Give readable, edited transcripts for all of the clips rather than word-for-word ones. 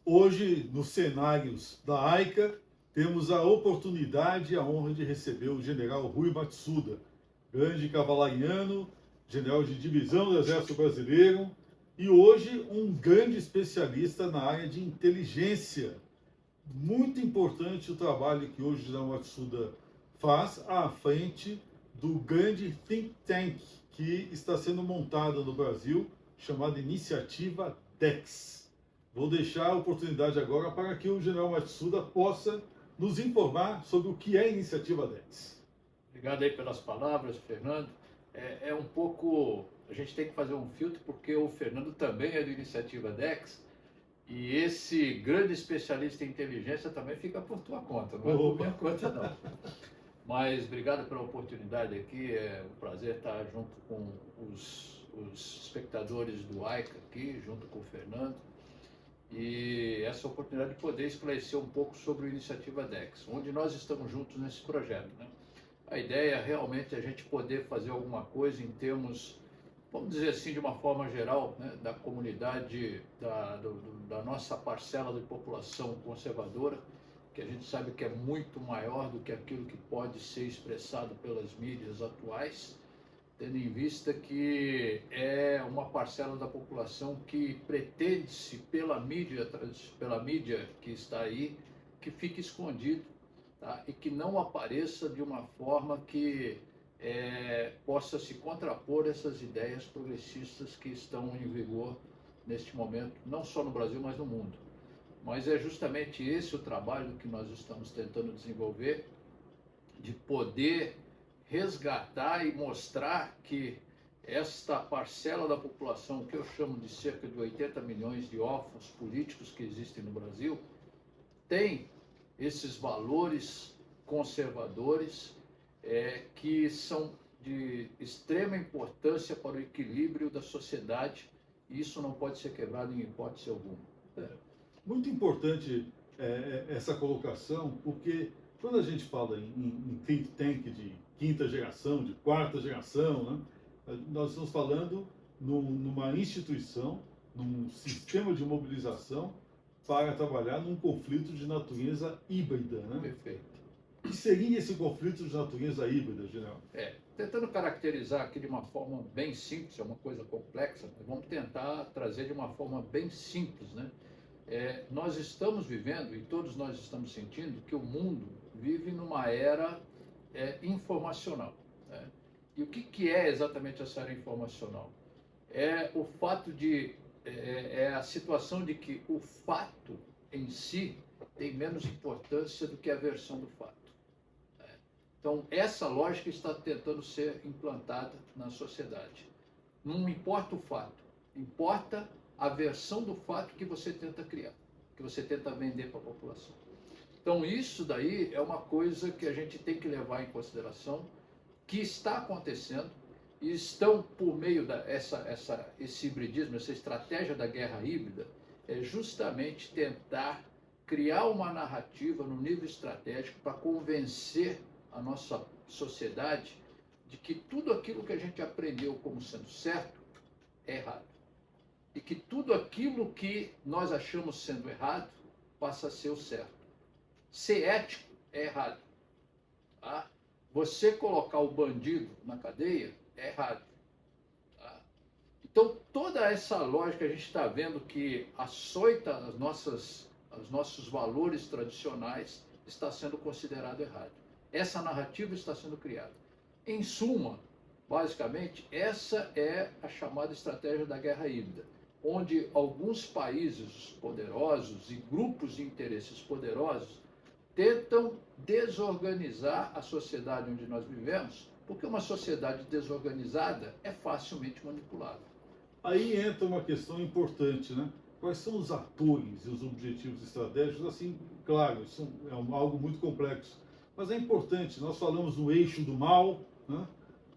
Hoje, nos cenários da AICA, temos a oportunidade e a honra de receber o general Rui Matsuda, grande cavalariano, general de divisão do Exército Brasileiro e hoje um grande especialista na área de inteligência. Muito importante o trabalho que hoje o general Matsuda faz à frente do grande think tank que está sendo montado no Brasil, chamada Iniciativa DEX. Vou deixar a oportunidade agora para que o general Matsuda possa nos informar sobre o que é a Iniciativa DEX. Obrigado aí pelas palavras, Fernando. É um pouco... A gente tem que fazer um filtro, porque o Fernando também é do Iniciativa DEX, e esse grande especialista em inteligência também fica por tua conta, não é por minha conta, não. Mas obrigado pela oportunidade aqui, é um prazer estar junto com os espectadores do AICA aqui, junto com o Fernando, e essa oportunidade de poder esclarecer um pouco sobre a Iniciativa DEX, onde nós estamos juntos nesse projeto, né? A ideia realmente é a gente poder fazer alguma coisa em termos, vamos dizer assim, de uma forma geral, né, da comunidade, da nossa parcela de população conservadora, que a gente sabe que é muito maior do que aquilo que pode ser expressado pelas mídias atuais, tendo em vista que é uma parcela da população que pretende-se pela mídia que está aí, que fique escondido, tá? E que não apareça de uma forma que possa se contrapor essas ideias progressistas que estão em vigor neste momento, não só no Brasil, mas no mundo. Mas é justamente esse o trabalho que nós estamos tentando desenvolver, de poder resgatar e mostrar que esta parcela da população, que eu chamo de cerca de 80 milhões de órfãos políticos que existem no Brasil, tem esses valores conservadores que são de extrema importância para o equilíbrio da sociedade, e isso não pode ser quebrado em hipótese alguma. Muito importante essa colocação, porque quando a gente fala em think tank de quinta geração, de quarta geração, né, nós estamos falando numa instituição, num sistema de mobilização para trabalhar num conflito de natureza híbrida, né? Perfeito. O que seria esse conflito de natureza híbrida, general? Tentando caracterizar aqui de uma forma bem simples, é uma coisa complexa, mas vamos tentar trazer de uma forma bem simples, né? Nós estamos vivendo, e todos nós estamos sentindo, que o mundo vive numa era informacional, né? E o que é exatamente essa era informacional? É o fato de... é a situação de que o fato em si tem menos importância do que a versão do fato. Então, essa lógica está tentando ser implantada na sociedade. Não importa o fato, importa a versão do fato que você tenta criar, que você tenta vender para a população. Então, isso daí é uma coisa que a gente tem que levar em consideração, que está acontecendo, e estão por meio esse hibridismo, essa estratégia da guerra híbrida, é justamente tentar criar uma narrativa no nível estratégico para convencer a nossa sociedade de que tudo aquilo que a gente aprendeu como sendo certo é errado. E que tudo aquilo que nós achamos sendo errado passa a ser o certo. Ser ético é errado. Tá? Você colocar o bandido na cadeia é errado. Tá? Então, toda essa lógica a gente está vendo que açoita os nossos valores tradicionais está sendo considerado errado. Essa narrativa está sendo criada. Em suma, basicamente, essa é a chamada estratégia da guerra híbrida, onde alguns países poderosos e grupos de interesses poderosos tentam desorganizar a sociedade onde nós vivemos, porque uma sociedade desorganizada é facilmente manipulável. Aí entra uma questão importante, né? Quais são os atores e os objetivos estratégicos? Assim, claro, isso é algo muito complexo, mas é importante. Nós falamos no eixo do mal, né?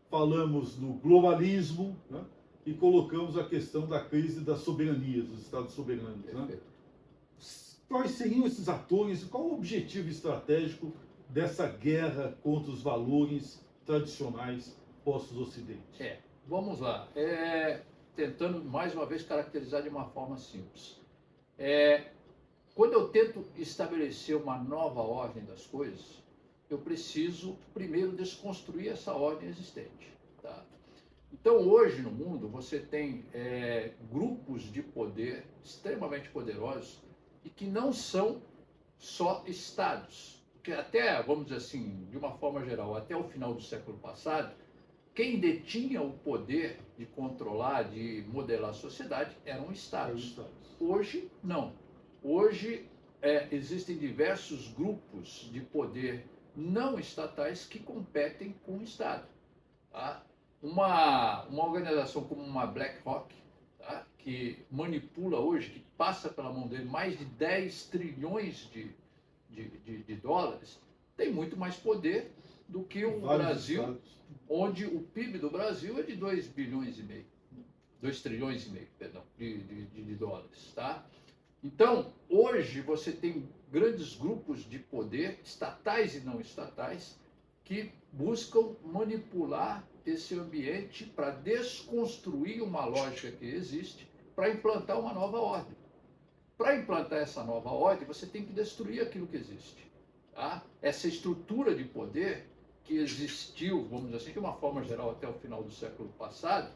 Falamos no globalismo, né? E colocamos a questão da crise da soberania, dos estados soberanos, né? Quais seriam esses atores? Qual o objetivo estratégico dessa guerra contra os valores tradicionais postos do Ocidente? Vamos lá. Tentando mais uma vez caracterizar de uma forma simples. quando eu tento estabelecer uma nova ordem das coisas, eu preciso primeiro desconstruir essa ordem existente. Tá? Então, hoje no mundo, você tem grupos de poder extremamente poderosos e que não são só estados. Porque até, vamos dizer assim, de uma forma geral, até o final do século passado, quem detinha o poder de controlar, de modelar a sociedade, eram estados. Hoje, não. Hoje, existem diversos grupos de poder não estatais que competem com o Estado. Tá? Uma organização como uma BlackRock, tá? Que manipula hoje, que passa pela mão dele mais de 10 trilhões de dólares, tem muito mais poder do que o Brasil, onde o PIB do Brasil é de 2 bilhões e meio, 2 trilhões e meio, perdão, de dólares, tá? Então, hoje você tem grandes grupos de poder, estatais e não estatais, que buscam manipular esse ambiente para desconstruir uma lógica que existe, para implantar uma nova ordem. Para implantar essa nova ordem, você tem que destruir aquilo que existe. Tá? Essa estrutura de poder que existiu, vamos dizer assim, de uma forma geral até o final do século passado,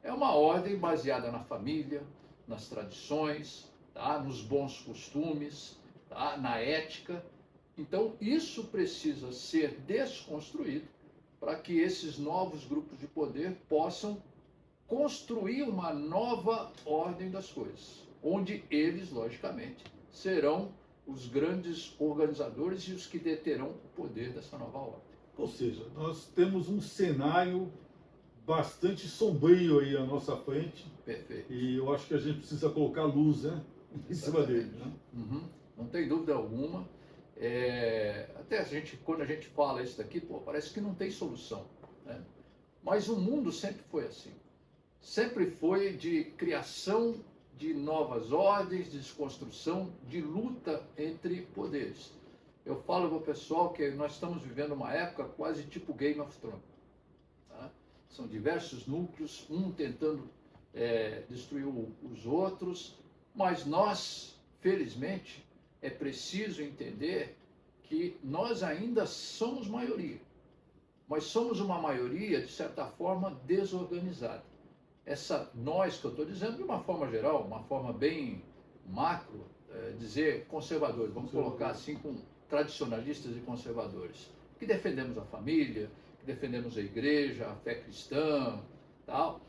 é uma ordem baseada na família, nas tradições, tá? Nos bons costumes, tá? Na ética. Então, isso precisa ser desconstruído para que esses novos grupos de poder possam construir uma nova ordem das coisas, onde eles, logicamente, serão os grandes organizadores e os que deterão o poder dessa nova ordem. Ou seja, nós temos um cenário bastante sombrio aí à nossa frente. Perfeito. E eu acho que a gente precisa colocar luz, né, em cima dele. Né? Uhum. Não tem dúvida alguma. Até quando a gente fala isso daqui, parece que não tem solução. Né? Mas o mundo sempre foi assim. Sempre foi de criação de novas ordens, de desconstrução, de luta entre poderes. Eu falo para o pessoal que nós estamos vivendo uma época quase tipo Game of Thrones. Tá? São diversos núcleos, um tentando destruir os outros, mas nós, felizmente, é preciso entender que nós ainda somos maioria, mas somos uma maioria, de certa forma, desorganizada. Essa nós que eu estou dizendo de uma forma geral, uma forma bem macro, dizer conservadores, vamos colocar assim com tradicionalistas e conservadores, que defendemos a família, que defendemos a igreja, a fé cristã, tal.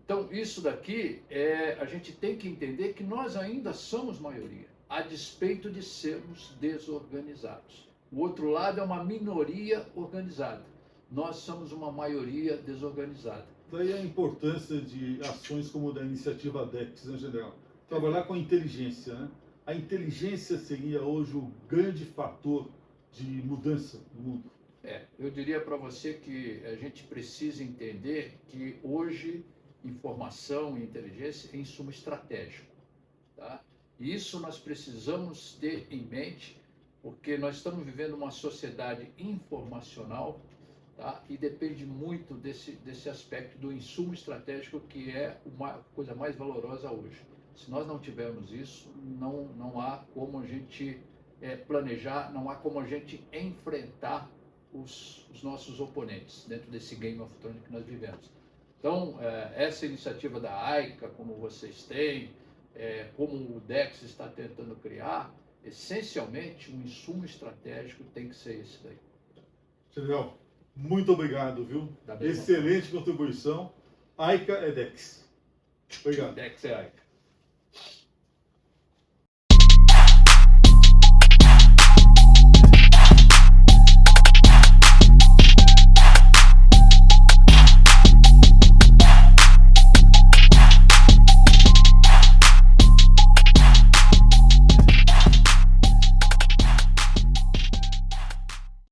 Então, isso daqui, a gente tem que entender que nós ainda somos maioria, a despeito de sermos desorganizados. O outro lado é uma minoria organizada. Nós somos uma maioria desorganizada. Daí a importância de ações como da iniciativa DEX, em geral. Trabalhar com a inteligência. Né? A inteligência seria hoje o grande fator de mudança no mundo. Eu diria para você que a gente precisa entender que hoje informação e inteligência é insumo estratégico. Tá? E isso nós precisamos ter em mente, porque nós estamos vivendo uma sociedade informacional, tá? E depende muito desse aspecto do insumo estratégico, que é uma coisa mais valorosa hoje. Se nós não tivermos isso, não há como a gente planejar, não há como a gente enfrentar os nossos oponentes dentro desse Game of Thrones que nós vivemos. Então, essa iniciativa da AICA, como vocês têm, como o DEX está tentando criar, essencialmente, um insumo estratégico tem que ser esse daí. General, muito obrigado, viu? Excelente contribuição. AICA é DEX. Obrigado. DEX é AICA.